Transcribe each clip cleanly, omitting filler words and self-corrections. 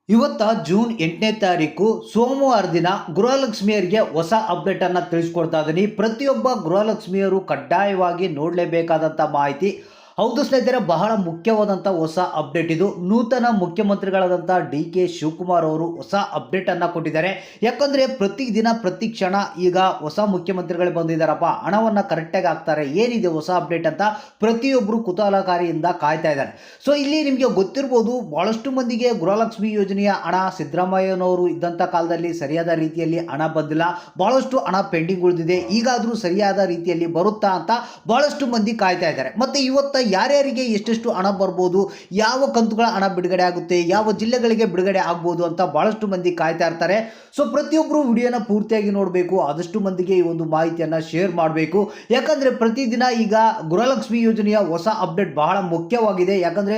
ಇವತ್ತ ಜೂನ್ 8ನೇ ತಾರೀಕು ಸೋಮವಾರ ದಿನ ಗೃಹಲಕ್ಷ್ಮಿಯರಿಗೆ ಹೊಸ ಅಪ್ಡೇಟ್ ಅನ್ನು ತಿಳಿಸ್ಕೊಡ್ತಾ ಇದ್ದೀನಿ. ಪ್ರತಿಯೊಬ್ಬ ಗೃಹಲಕ್ಷ್ಮಿಯರು ಕಡ್ಡಾಯವಾಗಿ ನೋಡಲೇಬೇಕಾದಂಥ ಮಾಹಿತಿ. ಹೌದು ಸ್ನೇಹಿತರೆ, ಬಹಳ ಮುಖ್ಯವಾದಂಥ ಹೊಸ ಅಪ್ಡೇಟ್ ಇದು. ನೂತನ ಮುಖ್ಯಮಂತ್ರಿಗಳಾದಂಥ ಡಿ.ಕೆ. ಶಿವಕುಮಾರ್ ಅವರು ಹೊಸ ಅಪ್ಡೇಟನ್ನು ಕೊಟ್ಟಿದ್ದಾರೆ. ಯಾಕಂದರೆ ಪ್ರತಿದಿನ ಪ್ರತಿ ಕ್ಷಣ ಈಗ ಹೊಸ ಮುಖ್ಯಮಂತ್ರಿಗಳು ಬಂದಿದ್ದಾರಪ್ಪ, ಹಣವನ್ನು ಕರೆಕ್ಟಾಗಿ ಹಾಕ್ತಾರೆ, ಏನಿದೆ ಹೊಸ ಅಪ್ಡೇಟ್ ಅಂತ ಪ್ರತಿಯೊಬ್ಬರು ಕುತೂಹಲಕಾರಿಯಿಂದ ಕಾಯ್ತಾ ಇದ್ದಾರೆ. ಸೊ ಇಲ್ಲಿ ನಿಮಗೆ ಗೊತ್ತಿರ್ಬೋದು, ಭಾಳಷ್ಟು ಮಂದಿಗೆ ಗೃಹಲಕ್ಷ್ಮಿ ಯೋಜನೆಯ ಹಣ ಸಿದ್ದರಾಮಯ್ಯನವರು ಇದ್ದಂಥ ಕಾಲದಲ್ಲಿ ಸರಿಯಾದ ರೀತಿಯಲ್ಲಿ ಹಣ ಬಂದಿಲ್ಲ, ಭಾಳಷ್ಟು ಹಣ ಪೆಂಡಿಂಗ್ ಉಳಿದಿದೆ, ಈಗಾದರೂ ಸರಿಯಾದ ರೀತಿಯಲ್ಲಿ ಬರುತ್ತಾ ಅಂತ ಭಾಳಷ್ಟು ಮಂದಿ ಕಾಯ್ತಾ ಇದ್ದಾರೆ. ಮತ್ತು ಇವತ್ತು ಯಾರ್ಯಾರಿಗೆ ಎಷ್ಟೆಷ್ಟು ಹಣ ಬರ್ಬೋದು, ಯಾವ ಕಂತುಗಳ ಹಣ ಬಿಡುಗಡೆ ಆಗುತ್ತೆ, ಯಾವ ಜಿಲ್ಲೆಗಳಿಗೆ ಬಿಡುಗಡೆ ಆಗ್ಬೋದು ಅಂತ ಭಾಳಷ್ಟು ಮಂದಿ ಕಾಯ್ತಾ ಇರ್ತಾರೆ. ಸೊ ಪ್ರತಿಯೊಬ್ಬರು ವಿಡಿಯೋನ ಪೂರ್ತಿಯಾಗಿ ನೋಡಬೇಕು, ಆದಷ್ಟು ಮಂದಿಗೆ ಈ ಒಂದು ಮಾಹಿತಿಯನ್ನು ಶೇರ್ ಮಾಡಬೇಕು. ಯಾಕಂದರೆ ಪ್ರತಿದಿನ ಈಗ ಗೃಹಲಕ್ಷ್ಮಿ ಯೋಜನೆಯ ಹೊಸ ಅಪ್ಡೇಟ್ ಬಹಳ ಮುಖ್ಯವಾಗಿದೆ. ಯಾಕಂದರೆ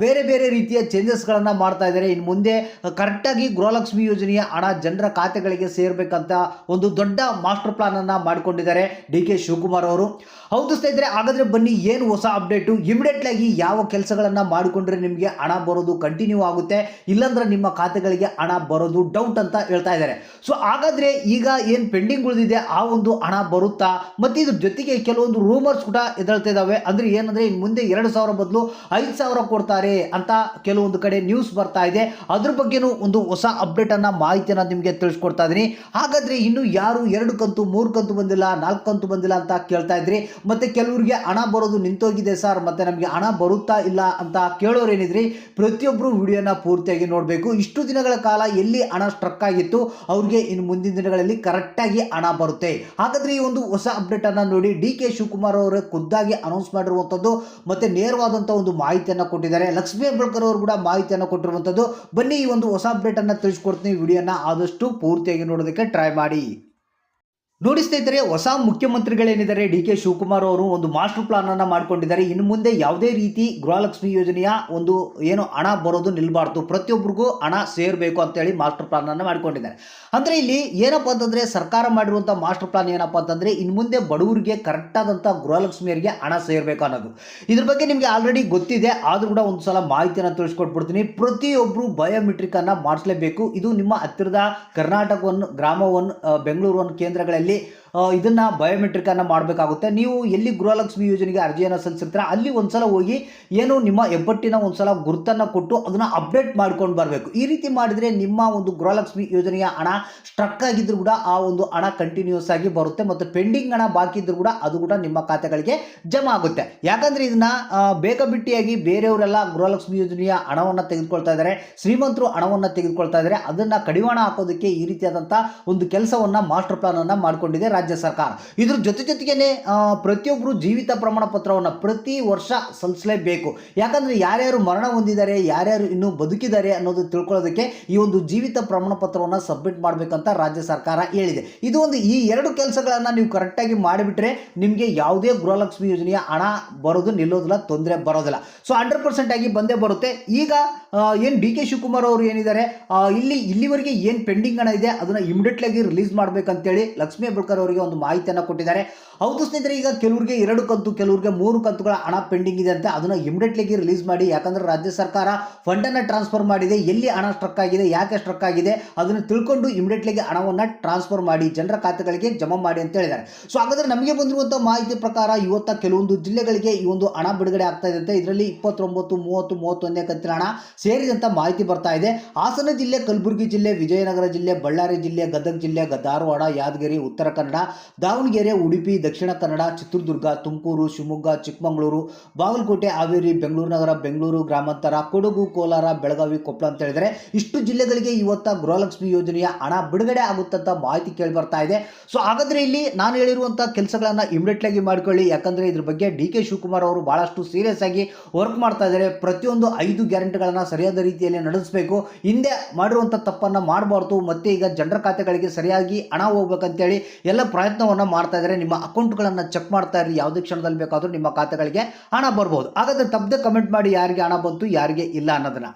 ಬೇರೆ ಬೇರೆ ರೀತಿಯ ಚೇಂಜಸ್ಗಳನ್ನು ಮಾಡ್ತಾ ಇದ್ದಾರೆ. ಇನ್ನು ಮುಂದೆ ಕರೆಕ್ಟಾಗಿ ಗೃಹಲಕ್ಷ್ಮಿ ಯೋಜನೆಯ ಹಣ ಜನರ ಖಾತೆಗಳಿಗೆ ಸೇರಬೇಕಂತ ಒಂದು ದೊಡ್ಡ ಮಾಸ್ಟರ್ ಪ್ಲಾನನ್ನು ಮಾಡಿಕೊಂಡಿದ್ದಾರೆ ಡಿ.ಕೆ. ಶಿವಕುಮಾರ್ ಅವರು. ಹೌದು ಸ್ನೇಹಿತರೆ, ಹಾಗಾದರೆ ಬನ್ನಿ, ಏನು ಹೊಸ ಅಪ್ಡೇಟು, ಇಮಿಡಿಯೇಟ್ಲಾಗಿ ಯಾವ ಕೆಲಸಗಳನ್ನು ಮಾಡಿಕೊಂಡ್ರೆ ನಿಮಗೆ ಹಣ ಬರೋದು ಕಂಟಿನ್ಯೂ ಆಗುತ್ತೆ, ಇಲ್ಲಾಂದ್ರೆ ನಿಮ್ಮ ಖಾತೆಗಳಿಗೆ ಹಣ ಬರೋದು ಡೌಟ್ ಅಂತ ಹೇಳ್ತಾ ಇದ್ದಾರೆ. ಸೊ ಹಾಗಾದರೆ ಈಗ ಏನು ಪೆಂಡಿಂಗ್ ಉಳಿದಿದೆ ಆ ಒಂದು ಹಣ ಬರುತ್ತಾ, ಮತ್ತು ಇದ್ರ ಜೊತೆಗೆ ಕೆಲವೊಂದು ರೂಮರ್ಸ್ ಕೂಡ ಎದ್ದೇಳ್ತಾ ಇದ್ದಾವೆ. ಅಂದರೆ ಏನಂದರೆ ಇನ್ನು ಮುಂದೆ 2,000 ಬದಲು 5,000 ಕೊಡ್ತಾರೆ ಅಂತ ಕೆಲವೊಂದು ಕಡೆ ನ್ಯೂಸ್ ಬರ್ತಾ ಇದೆ. ಅದ್ರ ಬಗ್ಗೆನೂ ಒಂದು ಹೊಸ ಅಪ್ಡೇಟನ್ನು ಮಾಹಿತಿಯನ್ನು ನಿಮಗೆ ತಿಳಿಸ್ಕೊಡ್ತಾ ಇದ್ದೀನಿ. ಹಾಗಾದರೆ ಇನ್ನು ಯಾರು 2 ಕಂತು 3 ಕಂತು ಬಂದಿಲ್ಲ, 4 ಕಂತು ಬಂದಿಲ್ಲ ಅಂತ ಕೇಳ್ತಾ ಇದ್ರಿ, ಮತ್ತು ಕೆಲವರಿಗೆ ಹಣ ಬರೋದು ನಿಂತೋಗಿದೆ ಸರ್, ಮತ್ತು ನಮಗೆ ಹಣ ಬರುತ್ತಾ ಇಲ್ಲ ಅಂತ ಕೇಳೋರೇನಿದ್ರಿ, ಪ್ರತಿಯೊಬ್ಬರು ವಿಡಿಯೋನ ಪೂರ್ತಿಯಾಗಿ ನೋಡಬೇಕು. ಇಷ್ಟು ದಿನಗಳ ಕಾಲ ಎಲ್ಲಿ ಹಣ ಸ್ಟ್ರಕ್ ಆಗಿತ್ತು ಅವ್ರಿಗೆ ಇನ್ನು ಮುಂದಿನ ದಿನಗಳಲ್ಲಿ ಕರೆಕ್ಟಾಗಿ ಹಣ ಬರುತ್ತೆ. ಹಾಗಾದರೆ ಈ ಒಂದು ಹೊಸ ಅಪ್ಡೇಟನ್ನು ನೋಡಿ, ಡಿ.ಕೆ. ಶಿವಕುಮಾರ್ ಅವರೇ ಖುದ್ದಾಗಿ ಅನೌನ್ಸ್ ಮಾಡಿರುವಂಥದ್ದು ಮತ್ತು ನೇರವಾದಂಥ ಒಂದು ಮಾಹಿತಿಯನ್ನು ಕೊಟ್ಟಿದ್ದಾರೆ. ಲಕ್ಷ್ಮೀ ಹೆಬ್ಬಾಳ್ಕರ್ ಅವರು ಕೂಡ ಮಾಹಿತಿಯನ್ನು ಕೊಟ್ಟಿರುವಂಥದ್ದು. ಬನ್ನಿ, ಈ ಒಂದು ಹೊಸ ಅಪ್ಡೇಟನ್ನು ತಿಳಿಸ್ಕೊಡ್ತೀನಿ. ವಿಡಿಯೋನ ಆದಷ್ಟು ಪೂರ್ತಿಯಾಗಿ ನೋಡೋದಕ್ಕೆ ಟ್ರೈ ಮಾಡಿ. ನೋಡಿ ಸ್ನೇಹಿತರೆ, ಹೊಸ ಮುಖ್ಯಮಂತ್ರಿಗಳೇನಿದ್ದಾರೆ ಡಿ.ಕೆ. ಶಿವಕುಮಾರ್ ಅವರು ಒಂದು ಮಾಸ್ಟರ್ ಪ್ಲಾನ್ ಅನ್ನು ಮಾಡಿಕೊಂಡಿದ್ದಾರೆ. ಇನ್ನು ಮುಂದೆ ಯಾವುದೇ ರೀತಿ ಗೃಹಲಕ್ಷ್ಮಿ ಯೋಜನೆಯ ಒಂದು ಏನು ಹಣ ಬರೋದು ನಿಲ್ಬಾರ್ದು, ಪ್ರತಿಯೊಬ್ಬರಿಗೂ ಹಣ ಸೇರಬೇಕು ಅಂತೇಳಿ ಮಾಸ್ಟರ್ ಪ್ಲಾನ್ ಅನ್ನು ಮಾಡಿಕೊಂಡಿದ್ದಾರೆ. ಅಂದರೆ ಇಲ್ಲಿ ಏನಪ್ಪ ಅಂತಂದರೆ, ಸರ್ಕಾರ ಮಾಡಿರುವಂಥ ಮಾಸ್ಟರ್ ಪ್ಲಾನ್ ಏನಪ್ಪ ಅಂತಂದರೆ, ಇನ್ನು ಮುಂದೆ ಬಡವರಿಗೆ ಕರೆಕ್ಟಾದಂಥ ಗೃಹಲಕ್ಷ್ಮಿಯರಿಗೆ ಹಣ ಸೇರಬೇಕು ಅನ್ನೋದು. ಇದ್ರ ಬಗ್ಗೆ ನಿಮಗೆ ಆಲ್ರೆಡಿ ಗೊತ್ತಿದೆ, ಆದರೂ ಕೂಡ ಒಂದು ಸಲ ಮಾಹಿತಿಯನ್ನು ತಿಳಿಸ್ಕೊಟ್ಬಿಡ್ತೀನಿ. ಪ್ರತಿಯೊಬ್ಬರು ಬಯೋಮೆಟ್ರಿಕನ್ನು ಮಾಡಿಸಲೇಬೇಕು. ಇದು ನಿಮ್ಮ ಹತ್ತಿರದ ಕರ್ನಾಟಕ ಒನ್, ಗ್ರಾಮ ಒನ್, ಬೆಂಗಳೂರು ಒನ್ ಕೇಂದ್ರಗಳಲ್ಲಿ ಇದನ್ನು ಬಯೋಮೆಟ್ರಿಕನ್ನು ಮಾಡಬೇಕಾಗುತ್ತೆ. ನೀವು ಎಲ್ಲಿ ಗೃಹಲಕ್ಷ್ಮಿ ಯೋಜನೆಗೆ ಅರ್ಜಿಯನ್ನು ಸಲ್ಲಿಸಿರ್ತೀರ ಅಲ್ಲಿ ಒಂದ್ಸಲ ಹೋಗಿ ಏನು ನಿಮ್ಮ ಹೆಬ್ಬಟ್ಟಿನ ಒಂದ್ಸಲ ಗುರುತನ್ನು ಕೊಟ್ಟು ಅದನ್ನು ಅಪ್ಡೇಟ್ ಮಾಡ್ಕೊಂಡು ಬರಬೇಕು. ಈ ರೀತಿ ಮಾಡಿದರೆ ನಿಮ್ಮ ಒಂದು ಗೃಹಲಕ್ಷ್ಮಿ ಯೋಜನೆಯ ಹಣ ಸ್ಟ್ರಕ್ ಆಗಿದ್ರು ಕೂಡ ಆ ಒಂದು ಹಣ ಕಂಟಿನ್ಯೂಸ್ ಆಗಿ ಬರುತ್ತೆ, ಮತ್ತು ಪೆಂಡಿಂಗ್ ಹಣ ಬಾಕಿ ಇದ್ರೂ ಕೂಡ ಅದು ಕೂಡ ನಿಮ್ಮ ಖಾತೆಗಳಿಗೆ ಜಮಾ ಆಗುತ್ತೆ. ಯಾಕಂದರೆ ಇದನ್ನು ಬೇಕಾಬಿಟ್ಟಿಯಾಗಿ ಬೇರೆಯವರೆಲ್ಲ ಗೃಹಲಕ್ಷ್ಮಿ ಯೋಜನೆಯ ಹಣವನ್ನು ತೆಗೆದುಕೊಳ್ತಾ ಇದ್ದಾರೆ, ಶ್ರೀಮಂತರು ಹಣವನ್ನು ತೆಗೆದುಕೊಳ್ತಾ ಇದ್ದಾರೆ. ಅದನ್ನು ಕಡಿವಾಣ ಹಾಕೋದಕ್ಕೆ ಈ ರೀತಿಯಾದಂಥ ಒಂದು ಕೆಲಸವನ್ನು ಮಾಸ್ಟರ್ ಪ್ಲಾನ್ ಅನ್ನು ಮಾಡಿಕೊಂಡಿದೆ ರಾಜ್ಯ ಸರ್ಕಾರ. ಇದ್ರ ಜೊತೆಗೇನೆ ಪ್ರತಿಯೊಬ್ಬರು ಜೀವಿತ ಪ್ರಮಾಣ ಪತ್ರವನ್ನು ಪ್ರತಿ ವರ್ಷ ಸಲ್ಲಿಸಲೇಬೇಕು. ಯಾಕಂದರೆ ಯಾರ್ಯಾರು ಮರಣ ಹೊಂದಿದ್ದಾರೆ, ಯಾರ್ಯಾರು ಇನ್ನೂ ಬದುಕಿದ್ದಾರೆ ಅನ್ನೋದು ತಿಳ್ಕೊಳ್ಳೋದಕ್ಕೆ ಈ ಒಂದು ಜೀವಿತ ಪ್ರಮಾಣ ಪತ್ರವನ್ನು ಸಬ್ಮಿಟ್ ಮಾಡಬೇಕಂತ ರಾಜ್ಯ ಸರ್ಕಾರ ಹೇಳಿದೆ. ಇದು ಒಂದು ಈ 2 ಕೆಲಸಗಳನ್ನು ನೀವು ಕರೆಕ್ಟಾಗಿ ಮಾಡಿಬಿಟ್ರೆ ನಿಮಗೆ ಯಾವುದೇ ಗೃಹಲಕ್ಷ್ಮಿ ಯೋಜನೆಯ ಹಣ ಬರೋದು ನಿಲ್ಲೋದಿಲ್ಲ, ತೊಂದರೆ ಬರೋದಿಲ್ಲ. ಸೊ 100% ಆಗಿ ಬಂದೇ ಬರುತ್ತೆ. ಈಗ ಏನು ಡಿ.ಕೆ. ಶಿವಕುಮಾರ್ ಅವರು ಏನಿದ್ದಾರೆ, ಇಲ್ಲಿವರೆಗೆ ಏನು ಪೆಂಡಿಂಗ್ ಹಣ ಇದೆ ಅದನ್ನು ಇಮಿಡಿಯೇಟ್ಲಾಗಿ ರಿಲೀಸ್ ಮಾಡಬೇಕಂತೇಳಿ ಲಕ್ಷ್ಮೀ ಹೆಬ್ಬಾಳ್ಕರ್ ಅವರಿಗೆ ಒಂದು ಮಾಹಿತಿಯನ್ನು ಕೊಟ್ಟಿದ್ದಾರೆ. ಹೌದು ಸ್ನೇಹಿತರೆ, ಈಗ ಕೆಲವರಿಗೆ 2 ಕಂತು, ಕೆಲವರಿಗೆ 3 ಕಂತುಗಳ ಹಣ ಪೆಂಡಿಂಗ್ ಇದೆ ಅಂತ, ಅದನ್ನು ಇಮಿಡಿಯೇಟ್ಲಾಗಿ ರಿಲೀಸ್ ಮಾಡಿ. ಯಾಕಂದರೆ ರಾಜ್ಯ ಸರ್ಕಾರ ಫಂಡನ್ನು ಟ್ರಾನ್ಸ್ಫರ್ ಮಾಡಿದೆ, ಎಲ್ಲಿ ಹಣ ಸ್ಟ್ರಕ್ ಆಗಿದೆ, ಯಾಕೆ ಸ್ಟ್ರಕ್ ಆಗಿದೆ ಅದನ್ನು ತಿಳ್ಕೊಂಡು ಇಮಿಡಿಯೇಟ್ಲಾಗಿ ಹಣವನ್ನು ಟ್ರಾನ್ಸ್ಫರ್ ಮಾಡಿ ಜನರ ಖಾತೆಗಳಿಗೆ ಜಮಾ ಮಾಡಿ ಅಂತ ಹೇಳಿದ್ದಾರೆ. ಸೊ ಹಾಗಾದರೆ ನಮಗೆ ಬಂದಿರುವಂಥ ಮಾಹಿತಿ ಪ್ರಕಾರ ಇವತ್ತು ಕೆಲವೊಂದು ಜಿಲ್ಲೆಗಳಿಗೆ ಈ ಒಂದು ಹಣ ಬಿಡುಗಡೆ ಆಗ್ತಾ ಇದೆ. ಇದರಲ್ಲಿ 29, 30, 31ನೇ ಕಂತಿನ ಹಣ ಸೇರಿದಂಥ ಮಾಹಿತಿ ಬರ್ತಾ ಇದೆ. ಹಾಸನ ಜಿಲ್ಲೆ, ಕಲಬುರಗಿ ಜಿಲ್ಲೆ, ವಿಜಯನಗರ ಜಿಲ್ಲೆ, ಬಳ್ಳಾರಿ ಜಿಲ್ಲೆ, ಗದಗ ಜಿಲ್ಲೆ, ಧಾರವಾಡ, ಯಾದಗಿರಿ, ಉತ್ತರ ಕನ್ನಡ, ದಾವಣಗೆರೆ, ಉಡುಪಿ, ದಕ್ಷಿಣ ಕನ್ನಡ, ಚಿತ್ರದುರ್ಗ, ತುಮಕೂರು, ಶಿವಮೊಗ್ಗ, ಚಿಕ್ಕಮಗಳೂರು, ಬಾಗಲಕೋಟೆ, ಹಾವೇರಿ, ಬೆಂಗಳೂರು ನಗರ, ಬೆಂಗಳೂರು ಗ್ರಾಮಾಂತರ, ಕೊಡಗು, ಕೋಲಾರ, ಬೆಳಗಾವಿ, ಕೊಪ್ಪಳ ಅಂತ ಹೇಳಿದರೆ ಇಷ್ಟು ಜಿಲ್ಲೆಗಳಿಗೆ ಇವತ್ತು ಗೃಹಲಕ್ಷ್ಮಿ ಯೋಜನೆಯ ಹಣ ಬಿಡುಗಡೆ ಆಗುತ್ತಂತ ಮಾಹಿತಿ ಕೇಳಿ ಬರ್ತಾ ಇದೆ. ಸೊ ಹಾಗಾದರೆ ಇಲ್ಲಿ ನಾನು ಹೇಳಿರುವಂಥ ಕೆಲಸಗಳನ್ನು ಇಮಿಡಿಯೇಟ್ಲಾಗಿ ಮಾಡಿಕೊಳ್ಳಿ. ಯಾಕಂದರೆ ಇದ್ರ ಬಗ್ಗೆ ಡಿ.ಕೆ. ಶಿವಕುಮಾರ್ ಅವರು ಭಾಳಷ್ಟು ಸೀರಿಯಸ್ ಆಗಿ ವರ್ಕ್ ಮಾಡ್ತಾ ಇದ್ದಾರೆ. ಪ್ರತಿಯೊಂದು 5 ಗ್ಯಾರಂಟಿಗಳನ್ನು ಸರಿಯಾದ ರೀತಿಯಲ್ಲಿ ನಡೆಸಬೇಕು. ಹಿಂದೆ ಮಾಡಿರುವಂಥ ತಪ್ಪನ್ನು ಮಾಡಬಾರ್ದು, ಮತ್ತು ಈಗ ಜನರ ಖಾತೆಗಳಿಗೆ ಸರಿಯಾಗಿ ಹಣ ಹೋಗ್ಬೇಕಂತೇಳಿ ಎಲ್ಲ ಪ್ರಯತ್ನವನ್ನು ಮಾಡ್ತಾ ಇದ್ದಾರೆ. ನಿಮ್ಮ ಅಕೌಂಟ್ಗಳನ್ನು ಚೆಕ್ ಮಾಡ್ತಾ ಇರಿ, ಯಾವುದೇ ಕ್ಷಣದಲ್ಲಿ ಬೇಕಾದರೂ ನಿಮ್ಮ ಖಾತೆಗಳಿಗೆ ಹಣ ಬರ್ಬೋದು. ಹಾಗಾದರೆ ತಪ್ಪದೆ ಕಮೆಂಟ್ ಮಾಡಿ ಯಾರಿಗೆ ಹಣ ಬಂತು, ಯಾರಿಗೆ ಇಲ್ಲ ಅನ್ನೋದನ್ನು.